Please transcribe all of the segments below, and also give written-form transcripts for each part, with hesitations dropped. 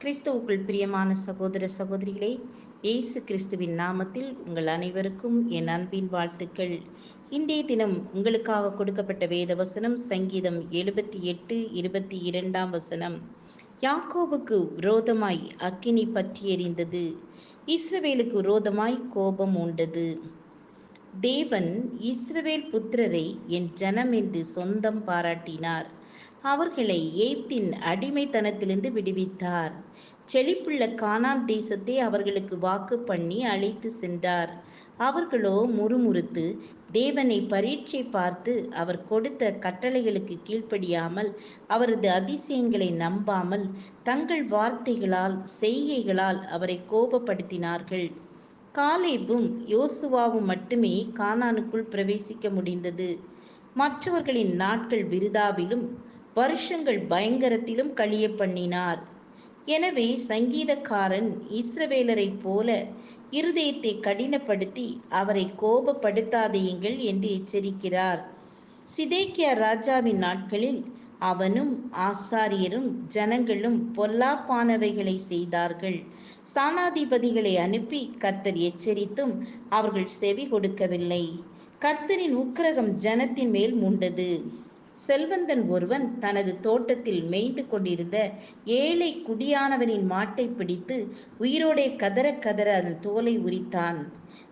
கிறிஸ்துவுக்குள் பிரியமான சகோதர சகோதரிகளே, இயேசு கிறிஸ்துவின் நாமத்தில் உங்கள் அனைவருக்கும் என் அன்பின் வாழ்த்துக்கள். இன்றைய தினம் உங்களுக்காக கொடுக்கப்பட்ட வேத வசனம் சங்கீதம் 78:22. யாக்கோபுக்கு விரோதமாய் அக்கினி பற்றி எரிந்தது, இஸ்ரவேலுக்கு விரோதமாய் கோபம் உண்டது. தேவன் இஸ்ரவேல் புத்திரரை என் ஜனம் என்று சொந்தம் பாராட்டினார். அவர்களை எகிப்தின் அடிமைத்தனத்திலிருந்து விடுவித்தார். செழிப்புள்ள கானான் தேசத்தை அவர்களுக்கு வாக்கு பண்ணி அழைத்து சென்றார். அவர்களோ முறுமுறுத்து தேவனை பரீட்சை பார்த்து அவர் கொடுத்த கட்டளைகளுக்கு கீழ்ப்படியாமல், அவரது அதிசயங்களை நம்பாமல், தங்கள் வார்த்தைகளால் செய்கைகளால் அவரை கோபப்படுத்தினார்கள். காலேபும் யோசுவாவும் மட்டுமே கானானுக்குள் பிரவேசிக்க முடிந்தது. மற்றவர்களின் நாட்கள் விருதாவிலும் வருஷங்கள் பயங்கரத்திலும் கழிய பண்ணினார். எனவே சங்கீதக்காரன் இஸ்ரவேலரைப் போல இருதயத்தை கடினப்படுத்தி அவரை கோபப்படுத்தாதேயுங்கள் என்று எச்சரிக்கிறார். சிதேக்கியா ராஜாவின் நாட்களில் அவனும் ஆசாரியரும் ஜனங்களும் பொல்லாப்பானவைகளை செய்தார்கள். சானாதிபதிகளை அனுப்பி கர்த்தர் எச்சரித்தும் அவர்கள் செவி கொடுக்கவில்லை. கர்த்தரின் உக்கிரகம் ஜனத்தின் மேல் மூண்டது. செல்வந்தன் ஒருவன் தனது தோட்டத்தில் மேய்ந்து கொண்டிருந்த ஏழை குடியானவனின் மாட்டை பிடித்து உயிரோடே கதற கதற அதன் தோலை உரித்தான்.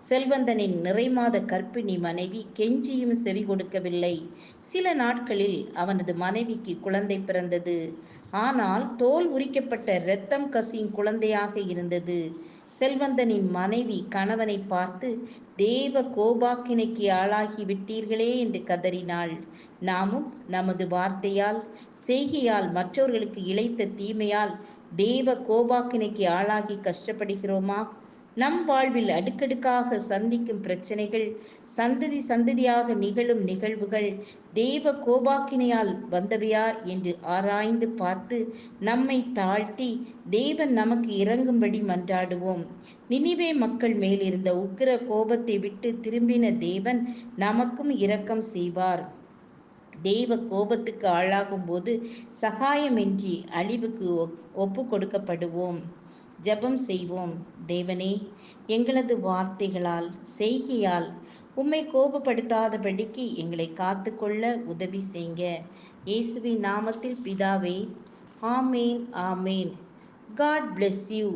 செல்வந்தனின் நிறைமாத கர்ப்பிணி மனைவி கெஞ்சியும் செவி கொடுக்கவில்லை. சில நாட்களில் அவனது மனைவிக்கு குழந்தை பிறந்தது. ஆனால் தோல் உரிக்கப்பட்ட இரத்தம் கசியும் குழந்தையாக இருந்தது. செல்வந்தனின் மனைவி கணவனை பார்த்து, தேவ கோபாக்கினைக்கு ஆளாகி விட்டீர்களே என்று கதறினாள். நாமும் நமது வார்த்தையால் செய்கையால் மற்றவர்களுக்கு இழைத்த தீமையால் தேவ கோபாக்கினைக்கு ஆளாகி கஷ்டப்படுகிறோமா? நம் வாழ்வில் அடுக்கடுக்காக சந்திக்கும் பிரச்சனைகள், சந்ததி சந்ததியாக நிகழும் நிகழ்வுகள் தேவ கோபாக்கினையால் வந்தவையா என்று ஆராய்ந்து பார்த்து நம்மை தாழ்த்தி தேவன் நமக்கு இறங்கும்படி மன்றாடுவோம். நினிவே மக்கள் மேல் இருந்த உக்கிர கோபத்தை விட்டு திரும்பின தேவன் நமக்கும் இரக்கம் செய்வார். தெய்வ கோபத்துக்கு ஆளாகும் போது சகாயமின்றி அழிவுக்கு ஒப்பு கொடுக்கப்படுவோம். ஜெபம் செய்வோம். தேவனே, எங்களது வார்த்தைகளால் செய்கையால் உம்மை கோபப்படுத்தாதபடிக்கு எங்களை காத்துக்கொள்ள உதவி செய்யுங்க. இயேசுவின் நாமத்தில் பிதாவே, ஆமேன், ஆமேன். God bless you.